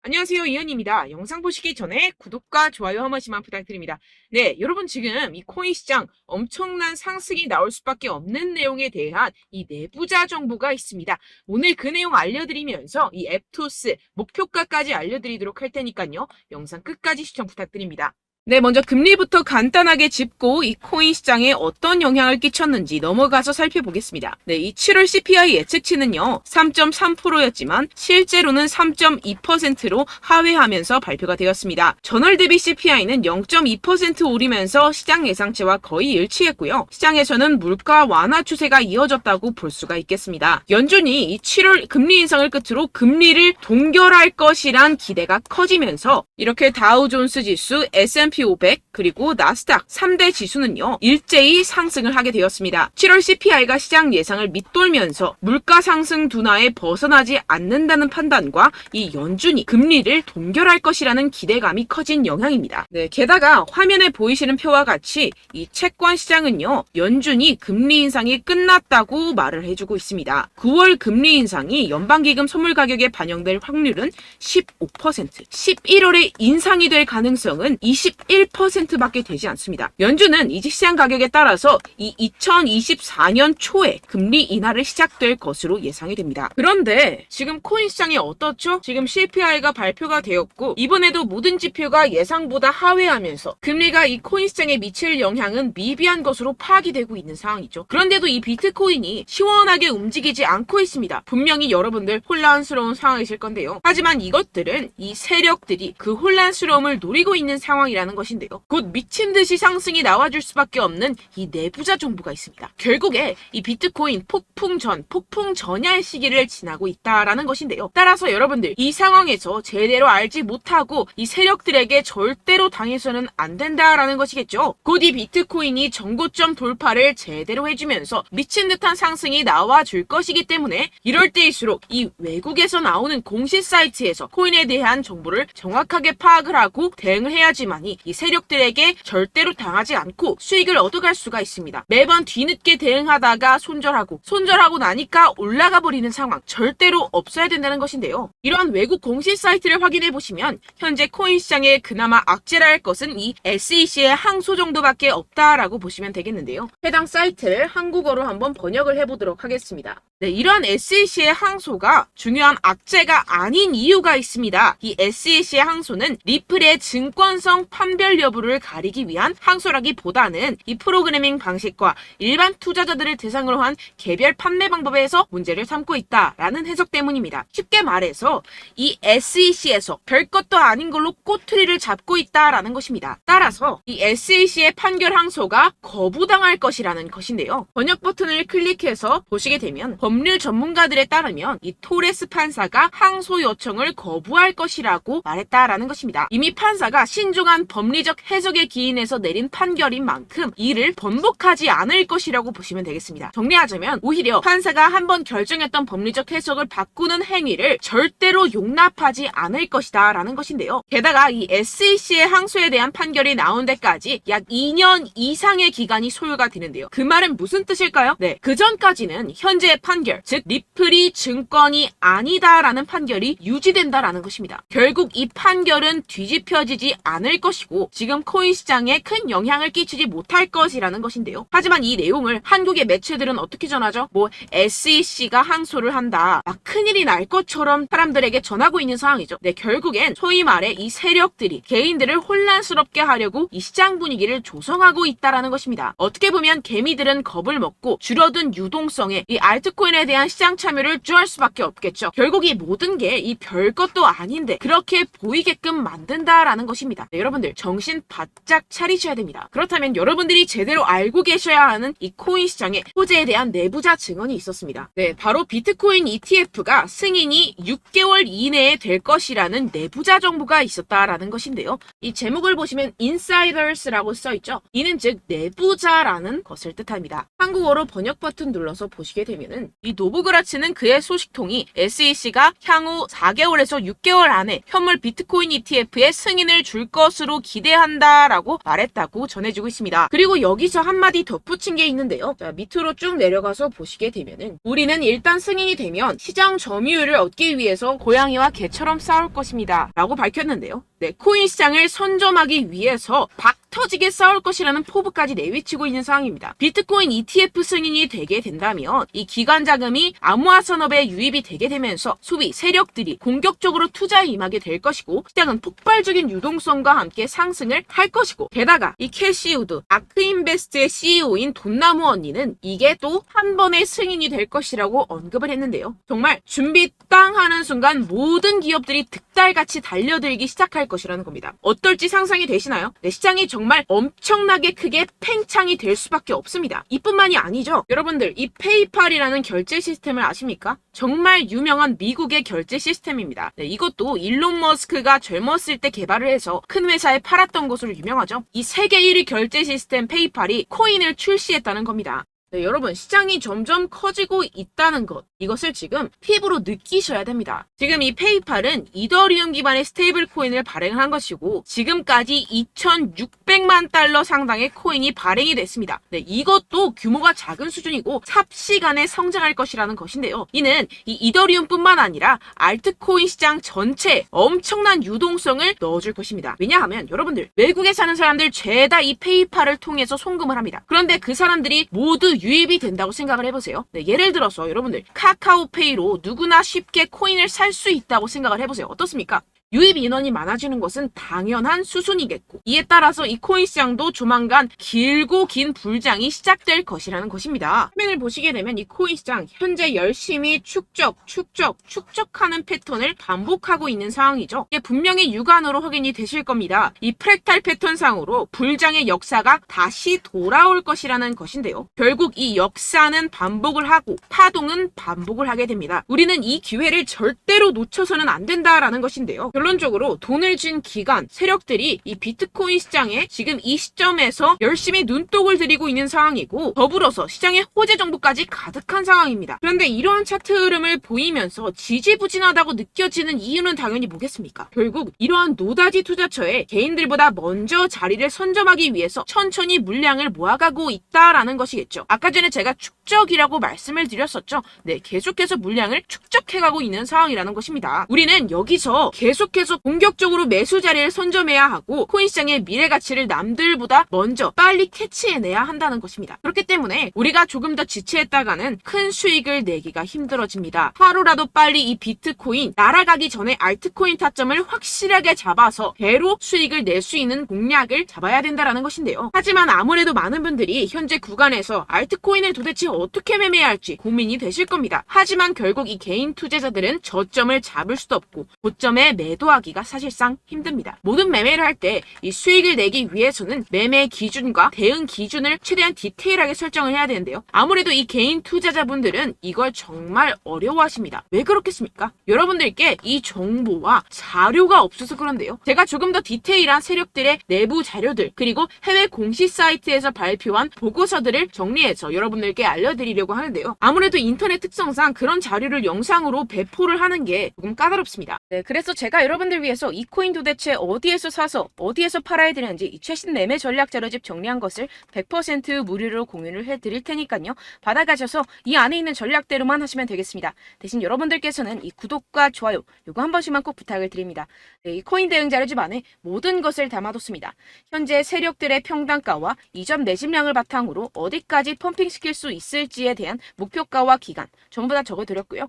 안녕하세요, 이현입니다. 영상 보시기 전에 구독과 좋아요 한 번씩만 부탁드립니다. 네, 여러분 지금 이 코인 시장 엄청난 상승이 나올 수밖에 없는 내용에 대한 이 내부자 정보가 있습니다. 오늘 그 내용 알려드리면서 이 앱토스 목표가까지 알려드리도록 할 테니까요. 영상 끝까지 시청 부탁드립니다. 네, 먼저 금리부터 간단하게 짚고 이 코인 시장에 어떤 영향을 끼쳤는지 넘어가서 살펴보겠습니다. 네, 이 7월 CPI 예측치는요, 3.3%였지만 실제로는 3.2%로 하회하면서 발표가 되었습니다. 전월 대비 CPI는 0.2% 오르면서 시장 예상치와 거의 일치했고요. 시장에서는 물가 완화 추세가 이어졌다고 볼 수가 있겠습니다. 연준이 이 7월 금리 인상을 끝으로 금리를 동결할 것이란 기대가 커지면서 이렇게 다우존스 지수, S&P 500 그리고 나스닥 3대 지수는요 일제히 상승을 하게 되었습니다. 7월 CPI가 시장 예상을 밑돌면서 물가 상승 둔화에 벗어나지 않는다는 판단과 이 연준이 금리를 동결할 것이라는 기대감이 커진 영향입니다. 네, 게다가 화면에 보이시는 표와 같이 이 채권 시장은요 연준이 금리 인상이 끝났다고 말을 해주고 있습니다. 9월 금리 인상이 연방기금 선물 가격에 반영될 확률은 15%, 11월에 인상이 될 가능성은 21%밖에 되지 않습니다. 연준은 이직 시장 가격에 따라서 이 2024년 초에 금리 인하를 시작될 것으로 예상이 됩니다. 그런데 지금 코인 시장이 어떻죠? 지금 CPI가 발표가 되었고 이번에도 모든 지표가 예상보다 하회하면서 금리가 이 코인 시장에 미칠 영향은 미비한 것으로 파악이 되고 있는 상황이죠. 그런데도 이 비트코인이 시원하게 움직이지 않고 있습니다. 분명히 여러분들 혼란스러운 상황이실 건데요. 하지만 이것들은 이 세력들이 그 혼란스러움을 노리고 있는 상황이라는 것인데요. 곧 미친 듯이 상승이 나와줄 수밖에 없는 이 내부자 정보가 있습니다. 결국에 이 비트코인 폭풍 전야의 시기를 지나고 있다라는 것인데요. 따라서 여러분들 이 상황에서 제대로 알지 못하고 이 세력들에게 절대로 당해서는 안 된다라는 것이겠죠. 곧 이 비트코인이 정고점 돌파를 제대로 해주면서 미친 듯한 상승이 나와줄 것이기 때문에 이럴 때일수록 이 외국에서 나오는 공시 사이트에서 코인에 대한 정보를 정확하게 파악을 하고 대응을 해야지만이 이 세력들에게 절대로 당하지 않고 수익을 얻어갈 수가 있습니다. 매번 뒤늦게 대응하다가 손절하고 나니까 올라가 버리는 상황 절대로 없어야 된다는 것인데요. 이러한 외국 공시 사이트를 확인해 보시면 현재 코인 시장에 그나마 악재라 할 것은 이 SEC의 항소 정도밖에 없다라고 보시면 되겠는데요. 해당 사이트를 한국어로 한번 번역을 해보도록 하겠습니다. 네, 이러한 SEC의 항소가 중요한 악재가 아닌 이유가 있습니다. 이 SEC의 항소는 리플의 증권성 판별 여부를 가리기 위한 항소라기보다는 이 프로그래밍 방식과 일반 투자자들을 대상으로 한 개별 판매 방법에서 문제를 삼고 있다라는 해석 때문입니다. 쉽게 말해서 이 SEC에서 별것도 아닌 걸로 꼬투리를 잡고 있다라는 것입니다. 따라서 이 SEC의 판결 항소가 거부당할 것이라는 것인데요. 번역 버튼을 클릭해서 보시게 되면 법률 전문가들에 따르면 이 토레스 판사가 항소 요청을 거부할 것이라고 말했다라는 것입니다. 이미 판사가 신중한 법리적 해석에 기인해서 내린 판결인 만큼 이를 번복하지 않을 것이라고 보시면 되겠습니다. 정리하자면 오히려 판사가 한번 결정했던 법리적 해석을 바꾸는 행위를 절대로 용납하지 않을 것이다 라는 것인데요. 게다가 이 SEC의 항소에 대한 판결이 나온 데까지 약 2년 이상의 기간이 소요가 되는데요. 그 말은 무슨 뜻일까요? 네, 그 전까지는 현재의 판결, 즉 리플이 증권이 아니다라는 판결이 유지된다라는 것입니다. 결국 이 판결은 뒤집혀지지 않을 것이고 지금 코인 시장에 큰 영향을 끼치지 못할 것이라는 것인데요. 하지만 이 내용을 한국의 매체들은 어떻게 전하죠? SEC가 항소를 한다. 막 큰일이 날 것처럼 사람들에게 전하고 있는 상황이죠. 네, 결국엔 소위 말해 이 세력들이 개인들을 혼란스럽게 하려고 이 시장 분위기를 조성하고 있다라는 것입니다. 어떻게 보면 개미들은 겁을 먹고 줄어든 유동성에 이 알트코인에 대한 시장 참여를 주할 수밖에 없겠죠. 결국 이 모든 게 이 별것도 아닌데 그렇게 보이게끔 만든다라는 것입니다. 네, 여러분들 정신 바짝 차리셔야 됩니다. 그렇다면 여러분들이 제대로 알고 계셔야 하는 이 코인 시장의 호재에 대한 내부자 증언이 있었습니다. 네, 바로 비트코인 ETF가 승인이 6개월 이내에 될 것이라는 내부자 정보가 있었다라는 것인데요. 이 제목을 보시면 insiders라고 써있죠. 이는 즉 내부자라는 것을 뜻합니다. 한국어로 번역 버튼 눌러서 보시게 되면은 이 노브그라츠는 그의 소식통이 SEC가 향후 4개월에서 6개월 안에 현물 비트코인 ETF의 승인을 줄 것으로 기대한다라고 말했다고 전해지고 있습니다. 그리고 여기서 한마디 덧붙인 게 있는데요. 자, 밑으로 쭉 내려가서 보시게 되면은 우리는 일단 승인이 되면 시장 점유율을 얻기 위해서 고양이와 개처럼 싸울 것입니다. 라고 밝혔는데요. 네, 코인 시장을 선점하기 위해서 터지게 싸울 것이라는 포부까지 내비치고 있는 상황입니다. 비트코인 ETF 승인이 되게 된다면 이 기관 자금이 암호화 산업에 유입이 되게 되면서 소비 세력들이 공격적으로 투자에 임하게 될 것이고 시장은 폭발적인 유동성과 함께 상승을 할 것이고 게다가 이 캐시 우드 아크인베스트의 CEO인 돈나무 언니는 이게 또 한 번의 승인이 될 것이라고 언급을 했는데요. 정말 준비 땅 하는 순간 모든 기업들이 득달같이 달려들기 시작할 것이라는 겁니다. 어떨지 상상이 되시나요? 네, 시장이 정말 엄청나게 크게 팽창이 될 수밖에 없습니다. 이뿐만이 아니죠. 여러분들 이 페이팔이라는 결제 시스템을 아십니까? 정말 유명한 미국의 결제 시스템입니다. 네, 이것도 일론 머스크가 젊었을 때 개발을 해서 큰 회사에 팔았던 것으로 유명하죠. 이 세계 1위 결제 시스템 페이팔이 코인을 출시했다는 겁니다. 네, 여러분 시장이 점점 커지고 있다는 것 이것을 지금 피부로 느끼셔야 됩니다. 지금 이 페이팔은 이더리움 기반의 스테이블 코인을 발행한 것이고 지금까지 2,600만 달러 상당의 코인이 발행이 됐습니다. 네, 이것도 규모가 작은 수준이고 삽시간에 성장할 것이라는 것인데요. 이는 이 이더리움뿐만 아니라 알트코인 시장 전체에 엄청난 유동성을 넣어줄 것입니다. 왜냐하면 여러분들 외국에 사는 사람들 죄다 이 페이팔을 통해서 송금을 합니다. 그런데 그 사람들이 모두 유입이 된다고 생각을 해보세요. 네, 예를 들어서 여러분들 카카오페이로 누구나 쉽게 코인을 살 수 있다고 생각을 해보세요. 어떻습니까? 유입 인원이 많아지는 것은 당연한 수순이겠고 이에 따라서 이 코인 시장도 조만간 길고 긴 불장이 시작될 것이라는 것입니다. 화면을 보시게 되면 이 코인 시장 현재 열심히 축적하는 패턴을 반복하고 있는 상황이죠. 이게 분명히 육안으로 확인이 되실 겁니다. 이 프랙탈 패턴상으로 불장의 역사가 다시 돌아올 것이라는 것인데요. 결국 이 역사는 반복을 하고 파동은 반복을 하게 됩니다. 우리는 이 기회를 절대로 놓쳐서는 안 된다라는 것인데요. 결론적으로 돈을 쥔 기관, 세력들이 이 비트코인 시장에 지금 이 시점에서 열심히 눈독을 들이고 있는 상황이고 더불어서 시장에 호재 정보까지 가득한 상황입니다. 그런데 이러한 차트 흐름을 보이면서 지지부진하다고 느껴지는 이유는 당연히 뭐겠습니까? 결국 이러한 노다지 투자처에 개인들보다 먼저 자리를 선점하기 위해서 천천히 물량을 모아가고 있다라는 것이겠죠. 아까 전에 제가 축적이라고 말씀을 드렸었죠. 네, 계속해서 물량을 축적해가고 있는 상황이라는 것입니다. 우리는 여기서 계속해서 공격적으로 매수 자리를 선점해야 하고 코인 시장의 미래 가치를 남들보다 먼저 빨리 캐치해내야 한다는 것입니다. 그렇기 때문에 우리가 조금 더 지체했다가는 큰 수익을 내기가 힘들어집니다. 하루라도 빨리 이 비트코인 날아가기 전에 알트코인 타점을 확실하게 잡아서 배로 수익을 낼 수 있는 공략을 잡아야 된다는 것인데요. 하지만 아무래도 많은 분들이 현재 구간에서 알트코인을 도대체 어떻게 매매해야 할지 고민이 되실 겁니다. 하지만 결국 이 개인 투자자들은 저점을 잡을 수도 없고 고점에 매도하기가 사실상 힘듭니다. 모든 매매를 할 때 이 수익을 내기 위해서는 매매 기준과 대응 기준을 최대한 디테일하게 설정을 해야 되는데요. 아무래도 이 개인 투자자분들은 이걸 정말 어려워하십니다. 왜 그렇겠습니까? 여러분들께 이 정보와 자료가 없어서 그런데요. 제가 조금 더 디테일한 세력들의 내부 자료들 그리고 해외 공시 사이트에서 발표한 보고서들을 정리해서 여러분들께 알려드리려고 하는데요. 아무래도 인터넷 특성상 그런 자료를 영상으로 배포를 하는 게 조금 까다롭습니다. 네, 그래서 제가 여러분들 위해서 이 코인 도대체 어디에서 사서 어디에서 팔아야 되는지 이 최신 매매 전략 자료집 정리한 것을 100% 무료로 공유를 해드릴 테니까요. 받아가셔서 이 안에 있는 전략대로만 하시면 되겠습니다. 대신 여러분들께서는 이 구독과 좋아요 요거 한 번씩만 꼭 부탁을 드립니다. 네, 이 코인 대응 자료집 안에 모든 것을 담아뒀습니다. 현재 세력들의 평단가와 이전 매집량을 바탕으로 어디까지 펌핑시킬 수 있을지에 대한 목표가와 기간 전부 다 적어드렸고요.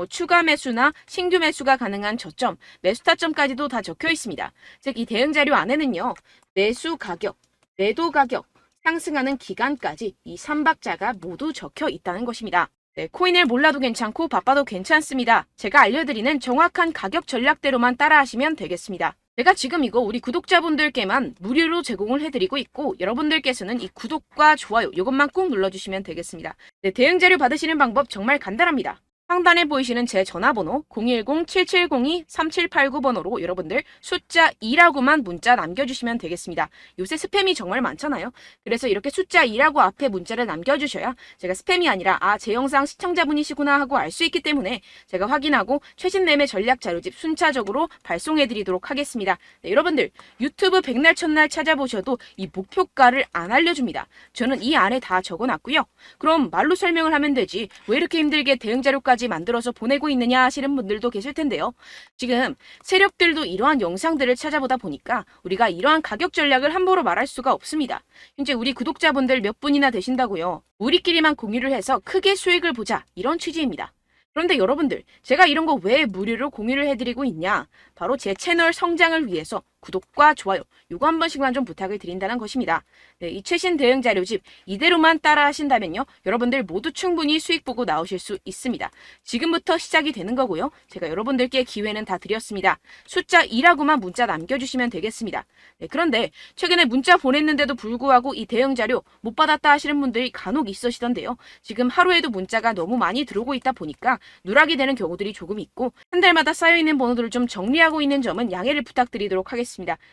추가 매수나 신규 매수가 가능한 저점, 매수 타점까지도 다 적혀 있습니다. 즉 이 대응 자료 안에는요. 매수 가격, 매도 가격, 상승하는 기간까지 이 3박자가 모두 적혀 있다는 것입니다. 네, 코인을 몰라도 괜찮고 바빠도 괜찮습니다. 제가 알려드리는 정확한 가격 전략대로만 따라하시면 되겠습니다. 제가 지금 이거 우리 구독자분들께만 무료로 제공을 해드리고 있고 여러분들께서는 이 구독과 좋아요 이것만 꼭 눌러주시면 되겠습니다. 네, 대응 자료 받으시는 방법 정말 간단합니다. 상단에 보이시는 제 전화번호 010-7702-3789번호로 여러분들 숫자 2라고만 문자 남겨주시면 되겠습니다. 요새 스팸이 정말 많잖아요. 그래서 이렇게 숫자 2라고 앞에 문자를 남겨주셔야 제가 스팸이 아니라 제 영상 시청자분이시구나 하고 알 수 있기 때문에 제가 확인하고 최신 매매 전략 자료집 순차적으로 발송해드리도록 하겠습니다. 네, 여러분들 유튜브 백날 첫날 찾아보셔도 이 목표가를 안 알려줍니다. 저는 이 안에 다 적어놨고요. 그럼 말로 설명을 하면 되지 왜 이렇게 힘들게 대응 자료까지 만들어서 보내고 있느냐 하시는 분들도 계실 텐데요. 지금 세력들도 이러한 영상들을 찾아보다 보니까 우리가 이러한 가격 전략을 함부로 말할 수가 없습니다. 현재 우리 구독자분들 몇 분이나 되신다고요. 우리끼리만 공유를 해서 크게 수익을 보자 이런 취지입니다. 그런데 여러분들 제가 이런 거 왜 무료로 공유를 해드리고 있냐? 바로 제 채널 성장을 위해서 구독과 좋아요 요거 한 번씩만 좀 부탁을 드린다는 것입니다. 네, 이 최신 대응 자료집 이대로만 따라 하신다면요. 여러분들 모두 충분히 수익 보고 나오실 수 있습니다. 지금부터 시작이 되는 거고요. 제가 여러분들께 기회는 다 드렸습니다. 숫자 2라고만 문자 남겨주시면 되겠습니다. 네, 그런데 최근에 문자 보냈는데도 불구하고 이 대응 자료 못 받았다 하시는 분들이 간혹 있으시던데요. 지금 하루에도 문자가 너무 많이 들어오고 있다 보니까 누락이 되는 경우들이 조금 있고 한 달마다 쌓여있는 번호들을 좀 정리하고 있는 점은 양해를 부탁드리도록 하겠습니다.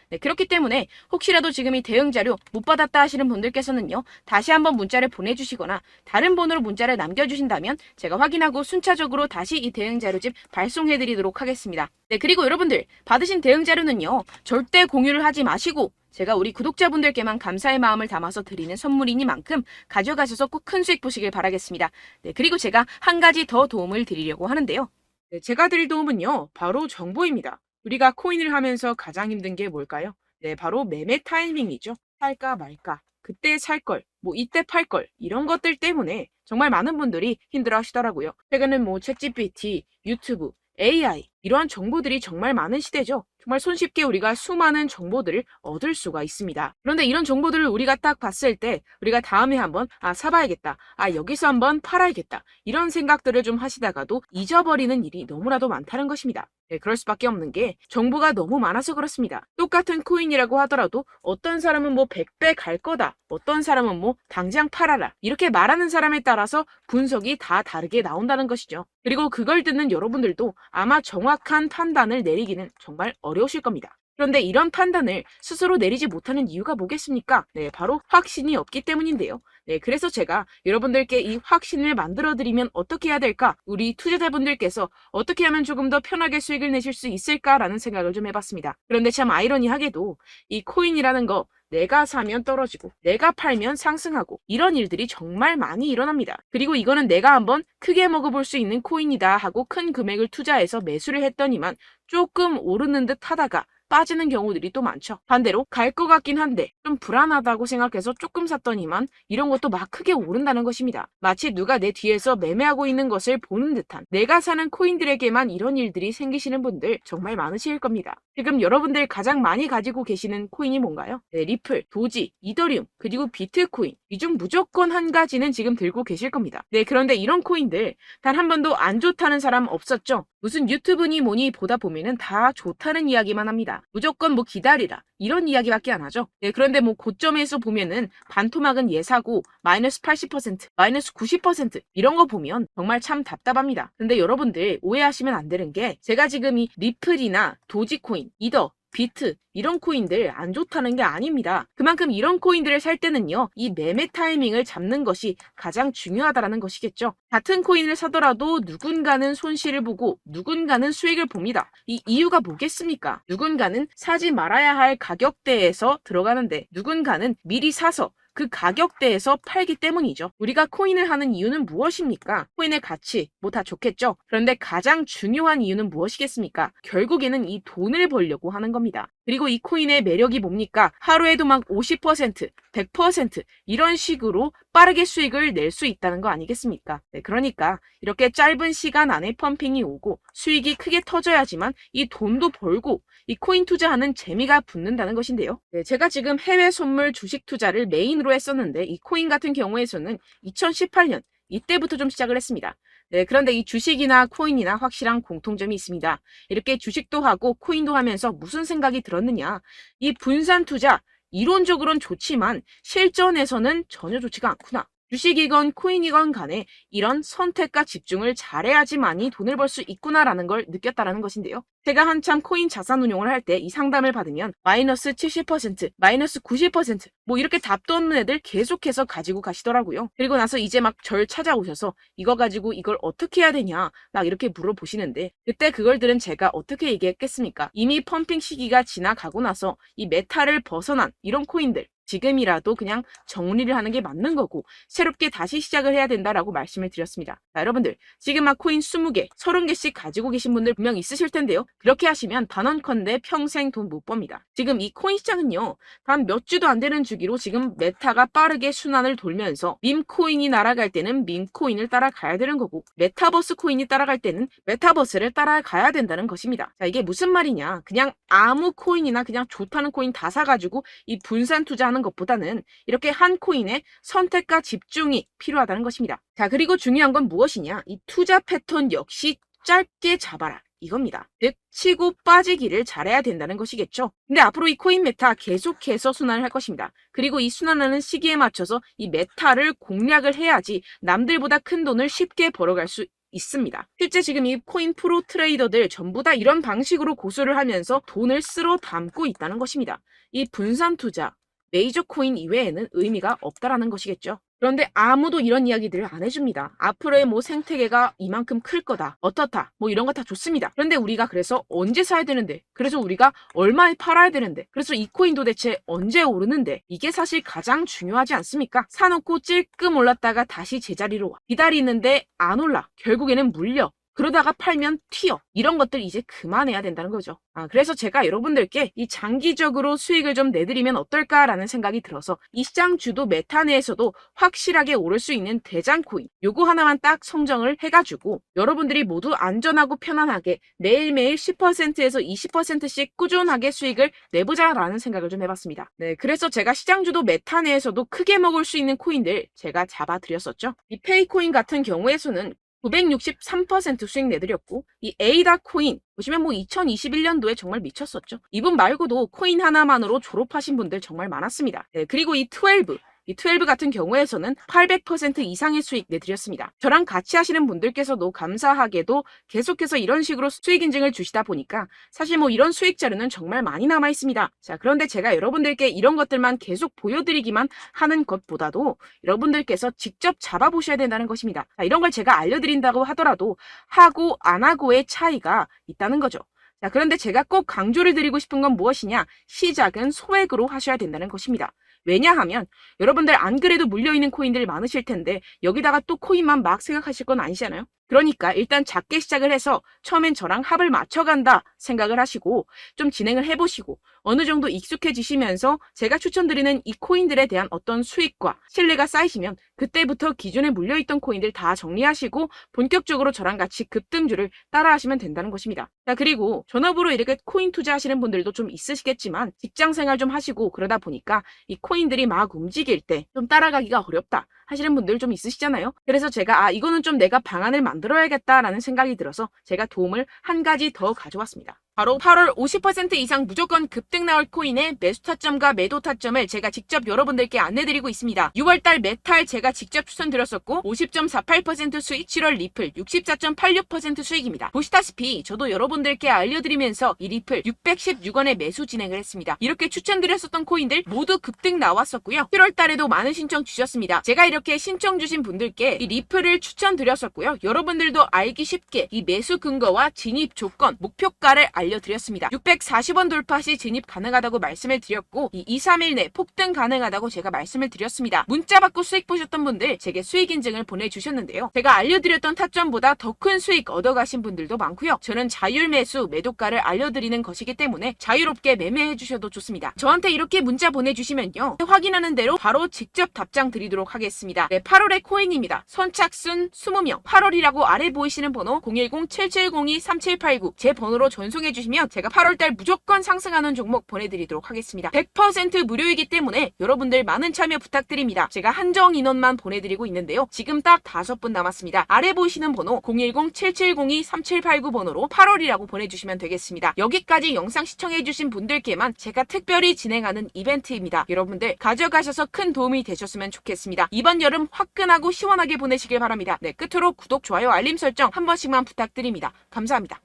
네, 그렇기 때문에 혹시라도 지금 이 대응 자료 못 받았다 하시는 분들께서는요. 다시 한번 문자를 보내주시거나 다른 번호로 문자를 남겨주신다면 제가 확인하고 순차적으로 다시 이 대응 자료집 발송해드리도록 하겠습니다. 네, 그리고 여러분들 받으신 대응 자료는요. 절대 공유를 하지 마시고 제가 우리 구독자분들께만 감사의 마음을 담아서 드리는 선물이니만큼 가져가셔서 꼭 큰 수익 보시길 바라겠습니다. 네, 그리고 제가 한 가지 더 도움을 드리려고 하는데요. 네, 제가 드릴 도움은요, 바로 정보입니다. 우리가 코인을 하면서 가장 힘든 게 뭘까요? 네, 바로 매매 타이밍이죠. 살까 말까, 그때 살 걸, 뭐 이때 팔 걸, 이런 것들 때문에 정말 많은 분들이 힘들어 하시더라고요. 최근은 뭐 챗GPT, 유튜브, AI, 이러한 정보들이 정말 많은 시대죠. 정말 손쉽게 우리가 수많은 정보들을 얻을 수가 있습니다. 그런데 이런 정보들을 우리가 딱 봤을 때 우리가 다음에 한번 사봐야겠다. 여기서 한번 팔아야겠다. 이런 생각들을 좀 하시다가도 잊어버리는 일이 너무나도 많다는 것입니다. 네, 그럴 수밖에 없는 게 정보가 너무 많아서 그렇습니다. 똑같은 코인이라고 하더라도 어떤 사람은 뭐 100배 갈 거다. 어떤 사람은 뭐 당장 팔아라. 이렇게 말하는 사람에 따라서 분석이 다 다르게 나온다는 것이죠. 그리고 그걸 듣는 여러분들도 아마 정확한 판단을 내리기는 정말 어려우실 겁니다. 그런데 이런 판단을 스스로 내리지 못하는 이유가 뭐겠습니까? 네, 바로 확신이 없기 때문인데요. 네, 그래서 제가 여러분들께 이 확신을 만들어드리면 어떻게 해야 될까? 우리 투자자분들께서 어떻게 하면 조금 더 편하게 수익을 내실 수 있을까라는 생각을 좀 해봤습니다. 그런데 참 아이러니하게도 이 코인이라는 거 내가 사면 떨어지고 내가 팔면 상승하고 이런 일들이 정말 많이 일어납니다. 그리고 이거는 내가 한번 크게 먹어볼 수 있는 코인이다 하고 큰 금액을 투자해서 매수를 했더니만 조금 오르는 듯 하다가 빠지는 경우들이 또 많죠. 반대로 갈 것 같긴 한데 좀 불안하다고 생각해서 조금 샀더니만 이런 것도 막 크게 오른다는 것입니다. 마치 누가 내 뒤에서 매매하고 있는 것을 보는 듯한 내가 사는 코인들에게만 이런 일들이 생기시는 분들 정말 많으실 겁니다. 지금 여러분들 가장 많이 가지고 계시는 코인이 뭔가요? 네, 리플, 도지, 이더리움, 그리고 비트코인. 이 중 무조건 한 가지는 지금 들고 계실 겁니다. 네, 그런데 이런 코인들 단 한 번도 안 좋다는 사람 없었죠? 무슨 유튜브니 뭐니 보다 보면은 다 좋다는 이야기만 합니다. 무조건 뭐 기다리라 이런 이야기밖에 안 하죠. 네, 그런데 뭐 고점에서 보면은 반토막은 예사고 마이너스 80%, 마이너스 90% 이런 거 보면 정말 참 답답합니다. 근데 여러분들 오해하시면 안 되는 게 제가 지금 이 리플이나 도지코인, 이더, 비트 이런 코인들 안 좋다는 게 아닙니다. 그만큼 이런 코인들을 살 때는요. 이 매매 타이밍을 잡는 것이 가장 중요하다는 것이겠죠. 같은 코인을 사더라도 누군가는 손실을 보고 누군가는 수익을 봅니다. 이 이유가 뭐겠습니까? 누군가는 사지 말아야 할 가격대에서 들어가는데 누군가는 미리 사서 그 가격대에서 팔기 때문이죠. 우리가 코인을 하는 이유는 무엇입니까? 코인의 가치, 뭐 다 좋겠죠? 그런데 가장 중요한 이유는 무엇이겠습니까? 결국에는 이 돈을 벌려고 하는 겁니다. 그리고 이 코인의 매력이 뭡니까? 하루에도 막 50%, 100% 이런 식으로 빠르게 수익을 낼 수 있다는 거 아니겠습니까? 네, 그러니까 이렇게 짧은 시간 안에 펌핑이 오고 수익이 크게 터져야지만 이 돈도 벌고 이 코인 투자하는 재미가 붙는다는 것인데요. 네, 제가 지금 해외 선물 주식 투자를 메인으로 했었는데 이 코인 같은 경우에서는 2018년 이때부터 좀 시작을 했습니다. 네, 그런데 이 주식이나 코인이나 확실한 공통점이 있습니다. 이렇게 주식도 하고 코인도 하면서 무슨 생각이 들었느냐? 이 분산 투자 이론적으로는 좋지만 실전에서는 전혀 좋지가 않구나. 주식이건 코인이건 간에 이런 선택과 집중을 잘해야지만이 돈을 벌 수 있구나라는 걸 느꼈다라는 것인데요. 제가 한참 코인 자산 운용을 할 때 이 상담을 받으면 마이너스 70%, 마이너스 90%, 뭐 이렇게 답도 없는 애들 계속해서 가지고 가시더라고요. 그리고 나서 이제 막 절 찾아오셔서 이거 가지고 이걸 어떻게 해야 되냐 막 이렇게 물어보시는데 그때 그걸 들은 제가 어떻게 얘기했겠습니까? 이미 펌핑 시기가 지나가고 나서 이 메타를 벗어난 이런 코인들 지금이라도 그냥 정리를 하는 게 맞는 거고 새롭게 다시 시작을 해야 된다라고 말씀을 드렸습니다. 자, 여러분들 지금 막 코인 20개, 30개씩 가지고 계신 분들 분명 있으실 텐데요. 그렇게 하시면 단언컨대 평생 돈 못 법니다. 지금 이 코인 시장은요. 단 몇 주도 안 되는 주기로 지금 메타가 빠르게 순환을 돌면서 밈코인이 날아갈 때는 밈코인을 따라가야 되는 거고 메타버스 코인이 따라갈 때는 메타버스를 따라가야 된다는 것입니다. 자, 이게 무슨 말이냐. 그냥 아무 코인이나 그냥 좋다는 코인 다 사가지고 이 분산 투자하는 것보다는 이렇게 한 코인에 선택과 집중이 필요하다는 것입니다. 자, 그리고 중요한 건 무엇이냐? 이 투자 패턴 역시 짧게 잡아라. 이겁니다. 즉 치고 빠지기를 잘해야 된다는 것이겠죠. 근데 앞으로 이 코인 메타 계속해서 순환을 할 것입니다. 그리고 이 순환하는 시기에 맞춰서 이 메타를 공략을 해야지 남들보다 큰 돈을 쉽게 벌어갈 수 있습니다. 실제 지금 이 코인 프로 트레이더들 전부 다 이런 방식으로 고수를 하면서 돈을 쓸어 담고 있다는 것입니다. 이 분산 투자, 메이저 코인 이외에는 의미가 없다라는 것이겠죠. 그런데 아무도 이런 이야기들을 안 해줍니다. 앞으로의 뭐 생태계가 이만큼 클 거다. 어떻다. 뭐 이런 거 다 좋습니다. 그런데 우리가 그래서 언제 사야 되는데? 그래서 우리가 얼마에 팔아야 되는데? 그래서 이 코인 도대체 언제 오르는데? 이게 사실 가장 중요하지 않습니까? 사놓고 찔끔 올랐다가 다시 제자리로 와. 기다리는데 안 올라. 결국에는 물려. 그러다가 팔면 튀어. 이런 것들 이제 그만해야 된다는 거죠. 그래서 제가 여러분들께 이 장기적으로 수익을 좀 내드리면 어떨까라는 생각이 들어서 이 시장 주도 메타 내에서도 확실하게 오를 수 있는 대장 코인 요거 하나만 딱 선정을 해가지고 여러분들이 모두 안전하고 편안하게 매일매일 10%에서 20%씩 꾸준하게 수익을 내보자라는 생각을 좀 해봤습니다. 네, 그래서 제가 시장 주도 메타 내에서도 크게 먹을 수 있는 코인들 제가 잡아드렸었죠. 이 페이코인 같은 경우에서는 963% 수익 내드렸고 이 에이다 코인 보시면 뭐 2021년도에 정말 미쳤었죠. 이분 말고도 코인 하나만으로 졸업하신 분들 정말 많았습니다. 네, 그리고 이 12 같은 경우에서는 800% 이상의 수익 내드렸습니다. 저랑 같이 하시는 분들께서도 감사하게도 계속해서 이런 식으로 수익 인증을 주시다 보니까 사실 뭐 이런 수익 자료는 정말 많이 남아 있습니다. 자, 그런데 제가 여러분들께 이런 것들만 계속 보여드리기만 하는 것보다도 여러분들께서 직접 잡아보셔야 된다는 것입니다. 자, 이런 걸 제가 알려드린다고 하더라도 하고 안 하고의 차이가 있다는 거죠. 자, 그런데 제가 꼭 강조를 드리고 싶은 건 무엇이냐? 시작은 소액으로 하셔야 된다는 것입니다. 왜냐하면 여러분들 안 그래도 물려있는 코인들 많으실 텐데 여기다가 또 코인만 막 생각하실 건 아니잖아요. 그러니까 일단 작게 시작을 해서 처음엔 저랑 합을 맞춰간다 생각을 하시고 좀 진행을 해보시고 어느 정도 익숙해지시면서 제가 추천드리는 이 코인들에 대한 어떤 수익과 신뢰가 쌓이시면 그때부터 기존에 물려있던 코인들 다 정리하시고 본격적으로 저랑 같이 급등주를 따라하시면 된다는 것입니다. 자, 그리고 전업으로 이렇게 코인 투자하시는 분들도 좀 있으시겠지만 직장생활 좀 하시고 그러다 보니까 이 코인들이 막 움직일 때 좀 따라가기가 어렵다 하시는 분들 좀 있으시잖아요. 그래서 제가 이거는 좀 내가 방안을 만들어야겠다라는 생각이 들어서 제가 도움을 한 가지 더 가져왔습니다. 바로 8월 50% 이상 무조건 급등 나올 코인의 매수 타점과 매도 타점을 제가 직접 여러분들께 안내드리고 있습니다. 6월달 메탈 제가 직접 추천드렸었고 50.48% 수익, 7월 리플 64.86% 수익입니다. 보시다시피 저도 여러분들께 알려드리면서 이 리플 616원에 매수 진행을 했습니다. 이렇게 추천드렸었던 코인들 모두 급등 나왔었고요. 7월달에도 많은 신청 주셨습니다. 제가 이렇게 신청 주신 분들께 이 리플을 추천드렸었고요. 여러분들도 알기 쉽게 이 매수 근거와 진입 조건, 목표가를 알려드렸습니다. 640원 돌파 시 진입 가능하다고 말씀을 드렸고 이 2, 3일 내 폭등 가능하다고 제가 말씀을 드렸습니다. 문자 받고 수익 보셨던 분들 제게 수익 인증을 보내주셨는데요. 제가 알려드렸던 타점보다 더 큰 수익 얻어가신 분들도 많고요. 저는 자율 매수 매도가를 알려드리는 것이기 때문에 자유롭게 매매해 주셔도 좋습니다. 저한테 이렇게 문자 보내주시면요. 확인하는 대로 바로 직접 답장 드리도록 하겠습니다. 네, 8월의 코인입니다. 선착순 20명 8월이라고 아래 보이시는 번호 010-7702-3789 제 번호로 전송해 해주시면 제가 8월달 무조건 상승하는 종목 보내드리도록 하겠습니다. 100% 무료이기 때문에 여러분들 많은 참여 부탁드립니다. 제가 한정 인원만 보내드리고 있는데요. 지금 딱 5분 남았습니다. 아래 보이시는 번호 010-7702-3789 번호로 8월이라고 보내주시면 되겠습니다. 여기까지 영상 시청해주신 분들께만 제가 특별히 진행하는 이벤트입니다. 여러분들 가져가셔서 큰 도움이 되셨으면 좋겠습니다. 이번 여름 화끈하고 시원하게 보내시길 바랍니다. 네, 끝으로 구독, 좋아요, 알림 설정 한 번씩만 부탁드립니다. 감사합니다.